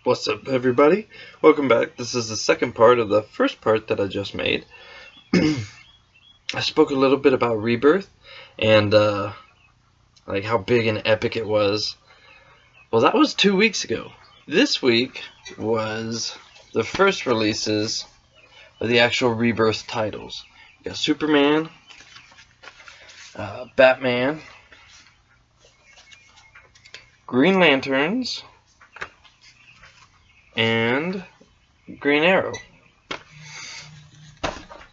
What's up, everybody? Welcome back. This is the second part of the first part that I just made. I spoke a little bit about Rebirth and like how big and epic it was. Well, that was 2 weeks ago. This week was the first releases of the actual Rebirth titles. You got Superman, Batman, Green Lanterns, and Green Arrow.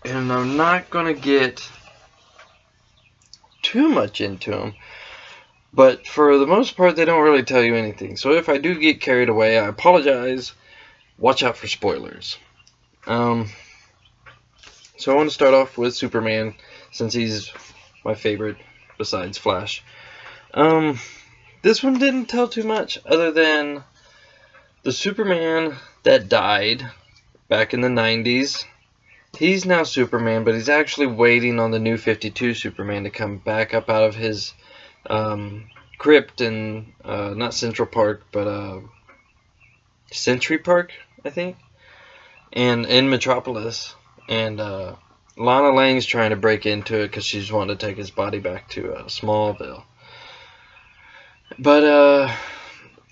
And I'm not gonna get too much into them, but for the most part they don't really tell you anything. So if I do get carried away, I apologize. Watch out for spoilers. So I want to start off with Superman, since he's my favorite besides Flash. This one didn't tell too much other than the Superman that died back in the 90s, he's now Superman, but he's actually waiting on the new 52 Superman to come back up out of his crypt in, not Central Park, but Century Park, I think, and in Metropolis. And Lana Lang's trying to break into it because she's wanting to take his body back to Smallville. But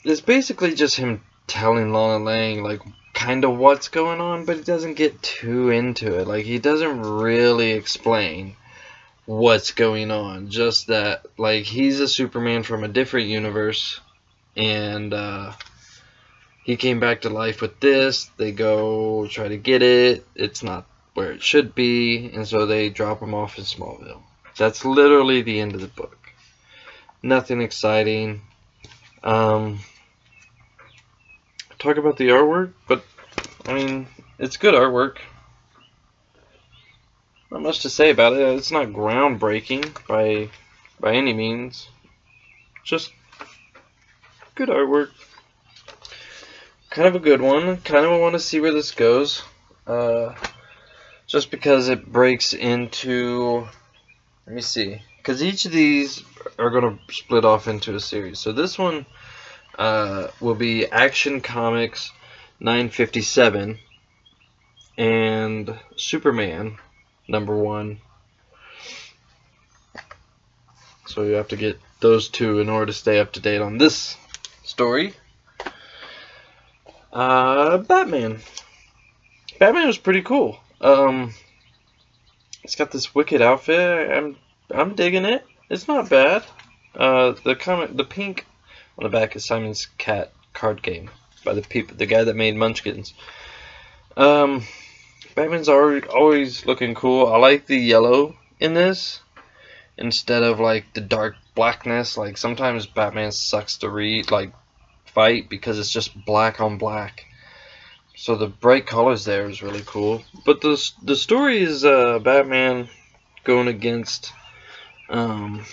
it's basically just him telling Lana Lang like kind of what's going on, but he doesn't get too into it. Like, he doesn't really explain what's going on, just that like he's a Superman from a different universe, and he came back to life with this. They go try to get it, it's not where it should be, and so they drop him off in Smallville. That's literally the end of the book. Nothing exciting. Talk about the artwork, but I mean, it's good artwork. Not much to say about it. It's not groundbreaking by any means. Just good artwork. Kind of a good one. Kind of want to see where this goes. Just because it breaks into, let me see, because each of these are going to split off into a series. So this one will be Action Comics 957 and Superman #1. So you have to get those two in order to stay up to date on this story. Batman was pretty cool. It's got this wicked outfit. I'm digging it. It's not bad. The pink on the back is Simon's Cat card game by the guy that made Munchkins. Batman's always looking cool. I like the yellow in this instead of like the dark blackness. Like, sometimes Batman sucks to fight because it's just black on black. So the bright colors there is really cool. But the story is Batman going against Calendar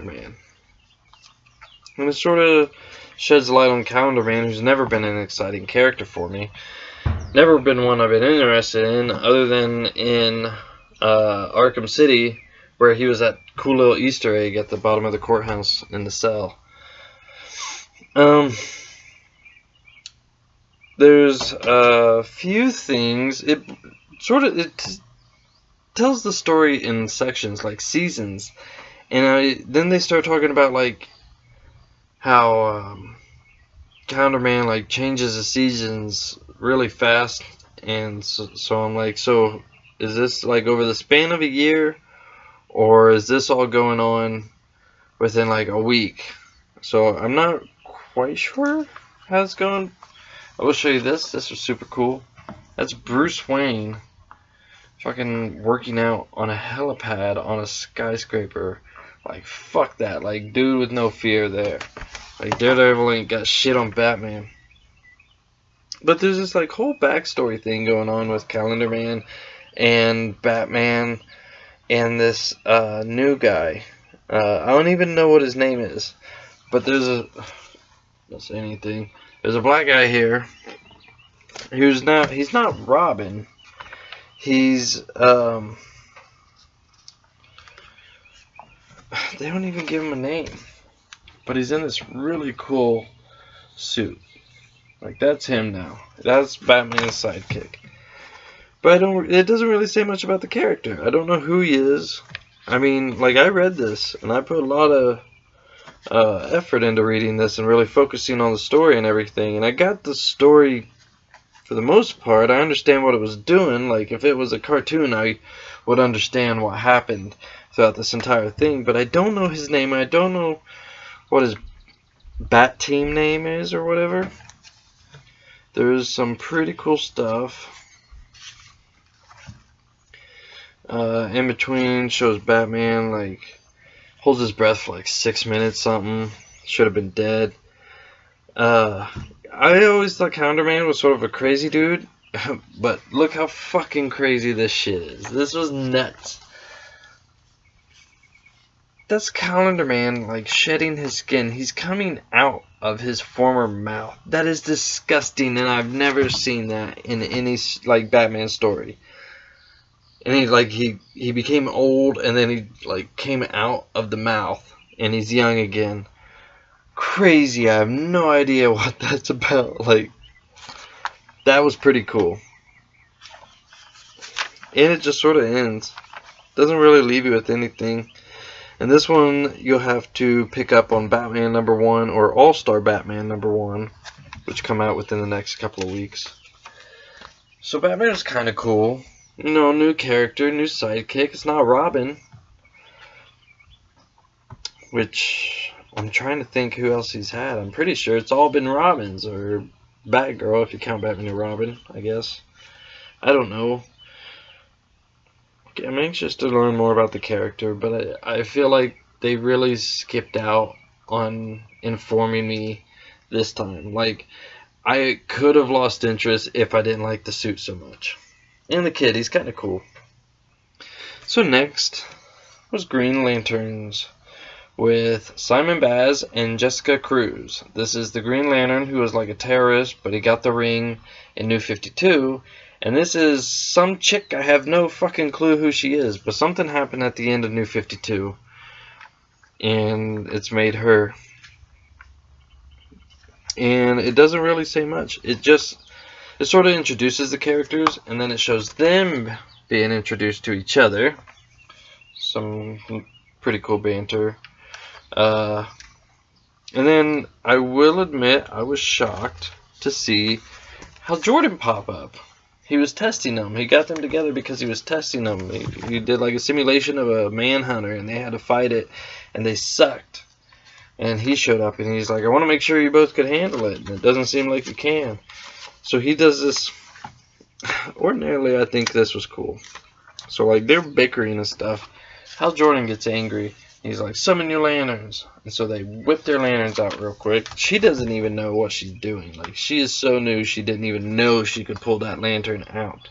Man. And it sort of sheds light on Calendar Man, who's never been an exciting character for me. Never been one I've been interested in, other than in Arkham City, where he was that cool little Easter egg at the bottom of the courthouse in the cell. There's a few things. It tells the story in sections, like seasons, and then they start talking about like how Calendar Man like changes the seasons really fast, and so I'm like, so is this like over the span of a year, or is this all going on within like a week? So I'm not quite sure how it's going. I will show you this. This was super cool. That's Bruce Wayne fucking working out on a helipad on a skyscraper. Like, fuck that. Like, dude with no fear there. Like, Daredevil ain't got shit on Batman. But there's this like whole backstory thing going on with Calendar Man and Batman and this new guy. I don't even know what his name is. But there's don't say anything. There's a black guy here who's he's not Robin. He's they don't even give him a name. But he's in this really cool suit. Like, that's him now. That's Batman's sidekick. But it doesn't really say much about the character. I don't know who he is. I mean, like, I read this, and I put a lot of effort into reading this and really focusing on the story and everything. And I got the story for the most part. I understand what it was doing. Like, if it was a cartoon, I would understand what happened throughout this entire thing. But I don't know his name. I don't know what his Bat Team name is or whatever. There's some pretty cool stuff. In between shows Batman like holds his breath for like 6 minutes something. Should have been dead. I always thought Counterman was sort of a crazy dude, but look how fucking crazy this shit is. This was nuts. That's Calendar Man, like, shedding his skin. He's coming out of his former mouth. That is disgusting, and I've never seen that in any, like, Batman story. And he became old, and then he, like, came out of the mouth, and he's young again. Crazy. I have no idea what that's about. Like, that was pretty cool. And it just sort of ends. Doesn't really leave you with anything. And this one, you'll have to pick up on Batman #1 or All-Star Batman #1, which come out within the next couple of weeks. So Batman is kind of cool. You know, new character, new sidekick. It's not Robin. Which, I'm trying to think who else he's had. I'm pretty sure it's all been Robins, or Batgirl if you count Batman and Robin, I guess. I don't know. I'm anxious to learn more about the character, but I feel like they really skipped out on informing me this time. Like, I could have lost interest if I didn't like the suit so much. And the kid, he's kind of cool. So next was Green Lanterns with Simon Baz and Jessica Cruz. This is the Green Lantern who was like a terrorist, but he got the ring in New 52. And this is some chick, I have no fucking clue who she is, but something happened at the end of New 52. And it's made her. And it doesn't really say much. It sort of introduces the characters, and then it shows them being introduced to each other. Some pretty cool banter. And then, I will admit, I was shocked to see Hal Jordan pop up. He was testing them. He got them together because he was testing them. He did like a simulation of a manhunter, and they had to fight it, and they sucked. And he showed up, and he's like, I want to make sure you both could handle it, and it doesn't seem like you can. So he does this. Ordinarily, I think this was cool. So, like, they're bickering and stuff. Hal Jordan gets angry. He's like, summon your lanterns. And so they whip their lanterns out real quick. She doesn't even know what she's doing. Like, she is so new, she didn't even know she could pull that lantern out.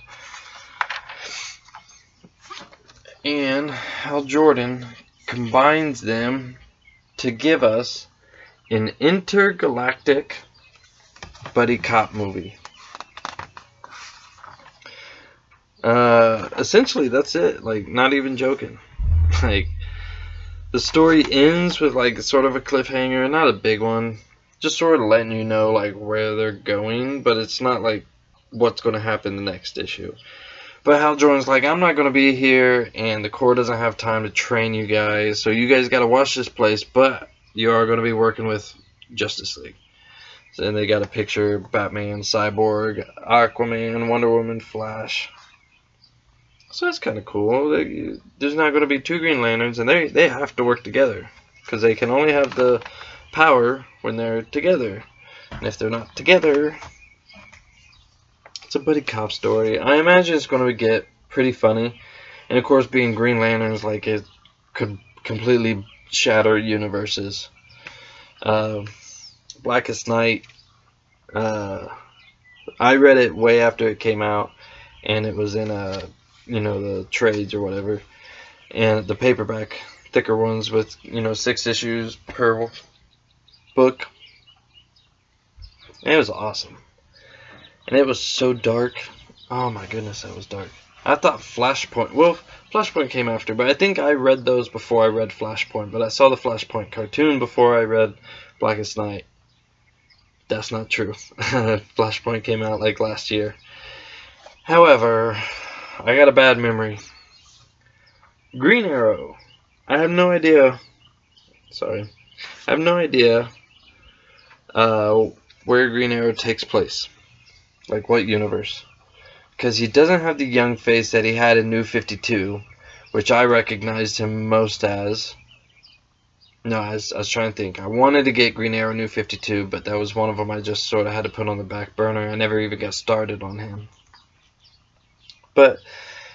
And Hal Jordan combines them to give us an intergalactic buddy cop movie. Essentially, that's it. Like, not even joking. Like, the story ends with, like, sort of a cliffhanger, not a big one. Just sort of letting you know, like, where they're going, but it's not, like, what's going to happen the next issue. But Hal Jordan's like, I'm not going to be here, and the Corps doesn't have time to train you guys, so you guys got to watch this place, but you are going to be working with Justice League. So then they got a picture, Batman, Cyborg, Aquaman, Wonder Woman, Flash. So that's kind of cool. There's not going to be two Green Lanterns, and they have to work together. Because they can only have the power when they're together. And if they're not together, it's a buddy cop story. I imagine it's going to get pretty funny. And of course, being Green Lanterns, like, it could completely shatter universes. Blackest Night, I read it way after it came out. And it was in the trades or whatever, and the paperback, thicker ones with, 6 issues per book. And it was awesome. And it was so dark. Oh my goodness, that was dark. I thought Flashpoint, well, Flashpoint came after, but I think I read those before I read Flashpoint, but I saw the Flashpoint cartoon before I read Blackest Night. That's not true. Flashpoint came out like last year. However, I got a bad memory. Green Arrow. I have no idea. Sorry. I have no idea where Green Arrow takes place. Like what universe. Because he doesn't have the young face that he had in New 52, which I recognized him most as. No, I was trying to think. I wanted to get Green Arrow New 52, but that was one of them I just sort of had to put on the back burner. I never even got started on him. But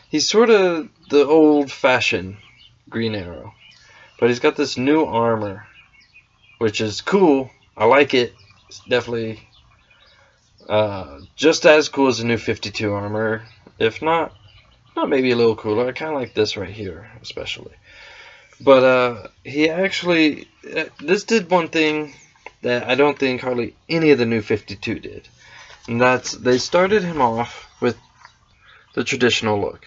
he's sort of the old-fashioned Green Arrow. But he's got this new armor, which is cool. I like it. It's definitely just as cool as the New 52 armor. If not maybe a little cooler. I kind of like this right here, especially. But he actually, this did one thing that I don't think hardly any of the New 52 did. And that's, they started him off with the traditional look.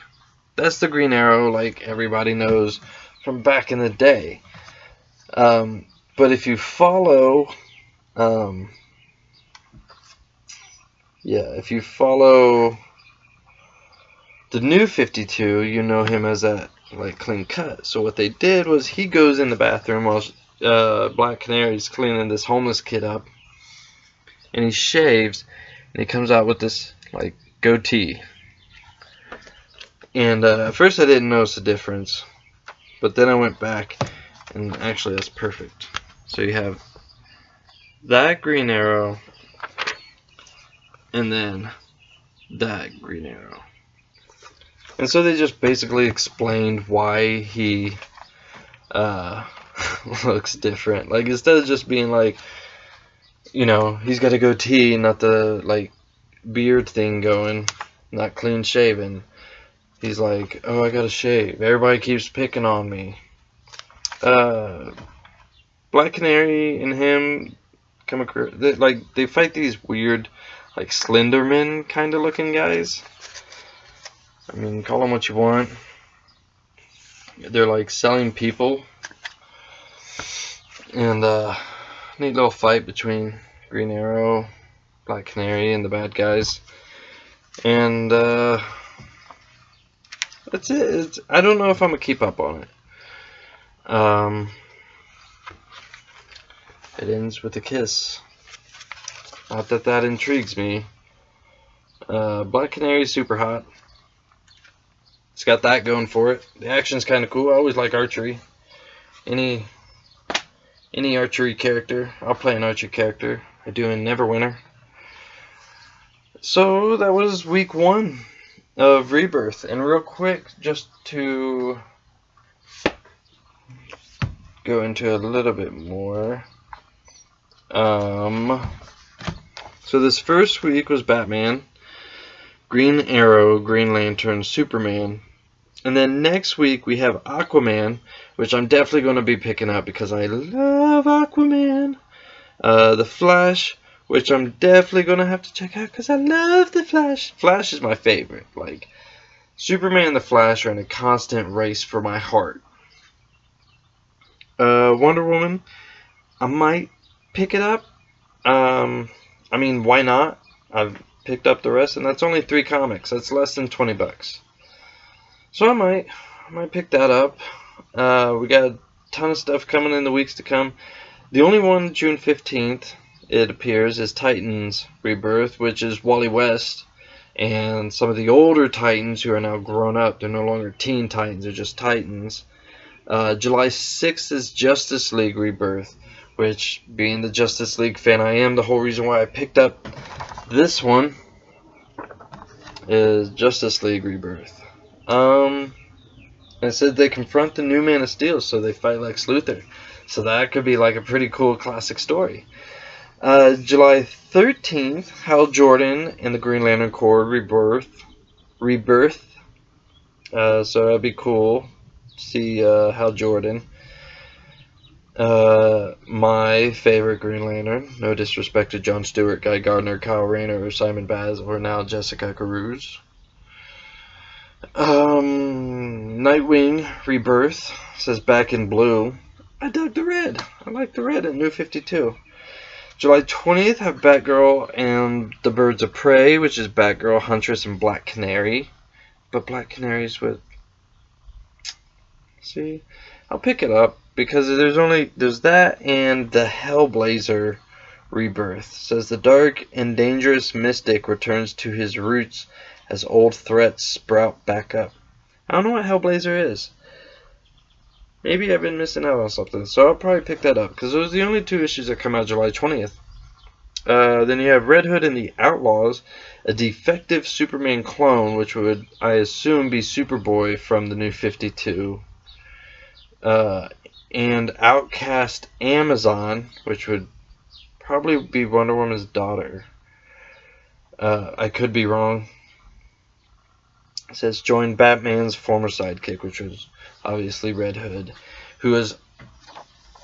That's the Green Arrow like everybody knows from back in the day. But if you follow, if you follow the New 52, you know him as that like clean cut. So what they did was he goes in the bathroom while Black Canary's cleaning this homeless kid up, and he shaves, and he comes out with this like goatee. And at first I didn't notice the difference, but then I went back, and actually that's perfect. So you have that Green Arrow, and then that Green Arrow. And so they just basically explained why he looks different. Like, instead of just being like, you know, he's got a goatee, not the like beard thing going, not clean shaven. He's like, oh, I gotta shave. Everybody keeps picking on me. Black Canary and him come across, they fight these weird, like Slenderman kind of looking guys. I mean, call them what you want. They're like selling people. And neat little fight between Green Arrow, Black Canary, and the bad guys. And that's it. I don't know if I'm gonna keep up on it. It ends with a kiss. Not that that intrigues me. Black Canary's super hot. It's got that going for it. The action's kind of cool. I always like archery. Any archery character, I'll play an archery character. I do in Neverwinter. So that was week 1 of Rebirth. And real quick, just to go into a little bit more. So this first week was Batman, Green Arrow, Green Lantern, Superman. And then next week we have Aquaman, which I'm definitely going to be picking up because I love Aquaman. The Flash, which I'm definitely going to have to check out because I love the Flash. Flash is my favorite. Like, Superman and the Flash are in a constant race for my heart. Wonder Woman, I might pick it up. I mean, why not? I've picked up the rest, and that's only 3 comics. That's less than $20. So I might pick that up. We got a ton of stuff coming in the weeks to come. The only one, June 15th, it appears, is Titans Rebirth, which is Wally West and some of the older Titans who are now grown up. They're no longer Teen Titans, they're just Titans. July 6th is Justice League Rebirth, which, being the Justice League fan I am, the whole reason why I picked up this one is Justice League Rebirth. It said they confront the new Man of Steel, so they fight Lex Luthor. So that could be like a pretty cool classic story. July 13th, Hal Jordan and the Green Lantern Corps Rebirth. So that'd be cool to see Hal Jordan. My favorite Green Lantern. No disrespect to Jon Stewart, Guy Gardner, Kyle Rayner, or Simon Baz, or now Jessica Cruz. Nightwing Rebirth says Back in Blue. I dug the red. I like the red in New 52. July 20th have Batgirl and the Birds of Prey, which is Batgirl, Huntress, and Black Canary. But Black Canary's with... See? I'll pick it up because there's that and the Hellblazer Rebirth. It says the dark and dangerous mystic returns to his roots as old threats sprout back up. I don't know what Hellblazer is. Maybe I've been missing out on something, so I'll probably pick that up, because those are the only 2 issues that come out July 20th. Then you have Red Hood and the Outlaws, a defective Superman clone, which would, I assume, be Superboy from the New 52. And Outcast Amazon, which would probably be Wonder Woman's daughter. I could be wrong. It says join Batman's former sidekick, which was obviously Red Hood, who is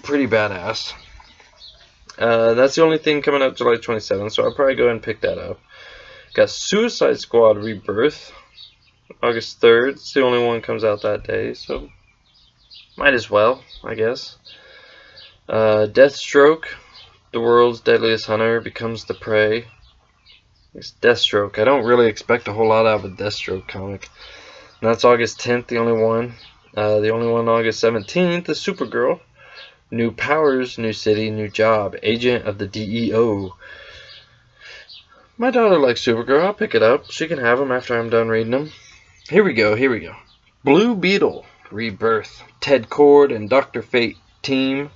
pretty badass. That's the only thing coming up July 27th, so I'll probably go ahead and pick that up. Got Suicide Squad Rebirth, August 3rd. It's the only one comes out that day, so might as well, I guess. Deathstroke, the world's deadliest hunter, becomes the prey. It's Deathstroke. I don't really expect a whole lot out of a Deathstroke comic. And that's August 10th, the only one. The only one August 17th is Supergirl. New powers, new city, new job. Agent of the DEO. My daughter likes Supergirl. I'll pick it up. She can have them after I'm done reading them. Here we go. Blue Beetle Rebirth. Ted Kord and Dr. Fate team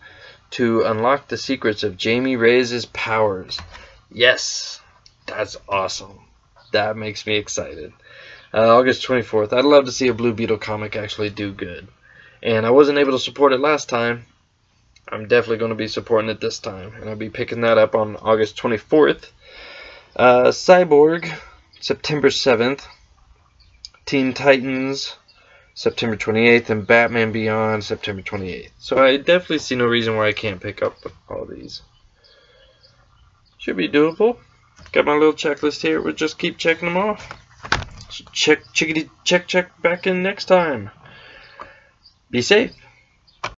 to unlock the secrets of Jamie Reyes' powers. Yes! That's awesome. That makes me excited. August 24th. I'd love to see a Blue Beetle comic actually do good. And I wasn't able to support it last time. I'm definitely going to be supporting it this time. And I'll be picking that up on August 24th. Cyborg, September 7th. Teen Titans, September 28th. And Batman Beyond, September 28th. So I definitely see no reason why I can't pick up all these. Should be doable. Got my little checklist here. We'll just keep checking them off. Check back in next time. Be safe.